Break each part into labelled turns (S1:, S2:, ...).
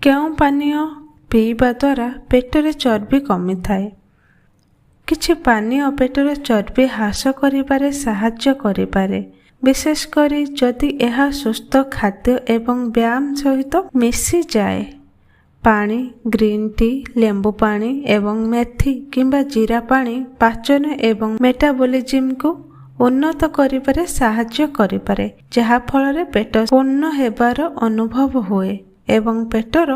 S1: କେଉଁ ପାନୀୟ ପିଇବା ଦ୍ୱାରା ପେଟରେ ଚର୍ବି କମିଥାଏ? କିଛି ପାନୀୟ ପେଟରେ ଚର୍ବି ହ୍ରାସ କରିବାରେ ସାହାଯ୍ୟ କରିପାରେ, ବିଶେଷ କରି ଯଦି ଏହା ସୁସ୍ଥ ଖାଦ୍ୟ ଏବଂ ବ୍ୟାୟାମ ସହିତ ମିଶିଯାଏ। ପାଣି, ଗ୍ରୀନ୍ ଟି, ଲେମ୍ବୁ ପାଣି ଏବଂ ମେଥି କିମ୍ବା ଜିରା ପାଣି ପାଚନ ଏବଂ ମେଟାବଲିଜିମ୍କୁ ଉନ୍ନତ କରିବାରେ ସାହାଯ୍ୟ କରିପାରେ, ଯାହା ଫଳରେ ପେଟ ପୂର୍ଣ୍ଣ ହେବାର ଅନୁଭବ ହୁଏ ଏବଂ ପେଟର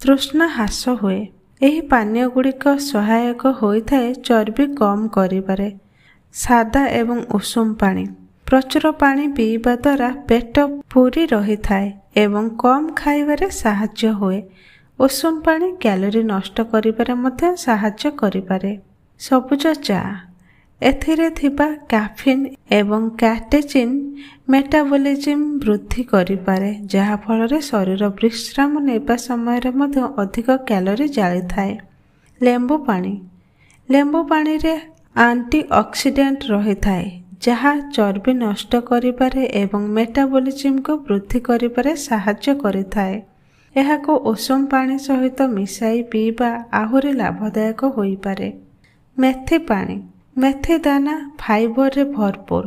S1: ତୃଷ୍ଣା ହ୍ରାସ ହୁଏ। ଏହି ପାନୀୟ ଗୁଡ଼ିକ ସହାୟକ ହୋଇଥାଏ ଚର୍ବି କମ୍ କରିବାରେ। ସାଦା ଏବଂ ଉଷୁମ ପାଣି। ପ୍ରଚୁର ପାଣି ପିଇବା ଦ୍ୱାରା ପେଟ ପୂରି ରହିଥାଏ ଏବଂ କମ୍ ଖାଇବାରେ ସାହାଯ୍ୟ ହୁଏ। ଉଷୁମ ପାଣି କ୍ୟାଲୋରି ନଷ୍ଟ କରିବାରେ ମଧ୍ୟ ସାହାଯ୍ୟ କରିପାରେ। ସବୁଜ ଚା। ଏଥିରେ ଥିବା କାଫିନ୍ ଏବଂ କ୍ୟାଟେଚିନ୍ ମେଟାବଲିଜିମ୍ ବୃଦ୍ଧି କରିପାରେ, ଯାହା ଫଳରେ ଶରୀର ବିଶ୍ରାମ ନେବା ସମୟରେ ମଧ୍ୟ ଅଧିକ କ୍ୟାଲୋରି ଜାଳିଥାଏ। ଲେମ୍ବୁ ପାଣି। ଲେମ୍ବୁ ପାଣିରେ ଆଣ୍ଟିଅକ୍ସିଡେଣ୍ଟ ରହିଥାଏ, ଯାହା ଚର୍ବି ନଷ୍ଟ କରିବାରେ ଏବଂ ମେଟାବଲିଜିମ୍କୁ ବୃଦ୍ଧି କରିବାରେ ସାହାଯ୍ୟ କରିଥାଏ। ଏହାକୁ ଉଷୁମ ପାଣି ସହିତ ମିଶାଇ ପିଇବା ଆହୁରି ଲାଭଦାୟକ ହୋଇପାରେ। ମେଥି ପାଣି। ମେଥି ଦାନା ଫାଇବରରେ ଭରପୁର।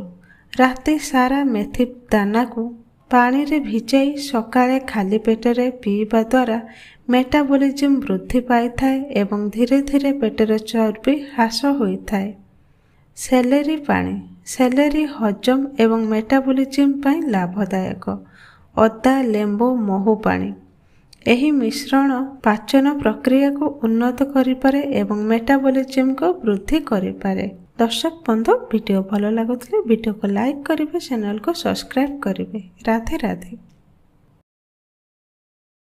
S1: ରାତି ସାରା ମେଥି ଦାନାକୁ ପାଣିରେ ଭିଜାଇ ସକାଳେ ଖାଲି ପେଟରେ ପିଇବା ଦ୍ୱାରା ମେଟାବଲିଜିମ୍ ବୃଦ୍ଧି ପାଇଥାଏ ଏବଂ ଧୀରେ ଧୀରେ ପେଟରେ ଚର୍ବି ହ୍ରାସ ହୋଇଥାଏ। ସେଲେରି ପାଣି। ସେଲେରି ହଜମ ଏବଂ ମେଟାବଲିଜିମ୍ ପାଇଁ ଲାଭଦାୟକ। ଅଦା, ଲେମ୍ବୁ, ମହୁ ପାଣି। ଏହି ମିଶ୍ରଣ ପାଚନ ପ୍ରକ୍ରିୟାକୁ ଉନ୍ନତ କରିପାରେ ଏବଂ ମେଟାବଲିଜିମ୍କୁ ବୃଦ୍ଧି କରିପାରେ। ଦର୍ଶକ ବନ୍ଧୁ, ଭିଡ଼ିଓ ଭଲ ଲାଗୁଥିଲେ ଭିଡ଼ିଓକୁ ଲାଇକ୍ କରିବେ, ଚ୍ୟାନେଲକୁ ସବସ୍କ୍ରାଇବ୍ କରିବେ। ରାଧେ ରାଧେ।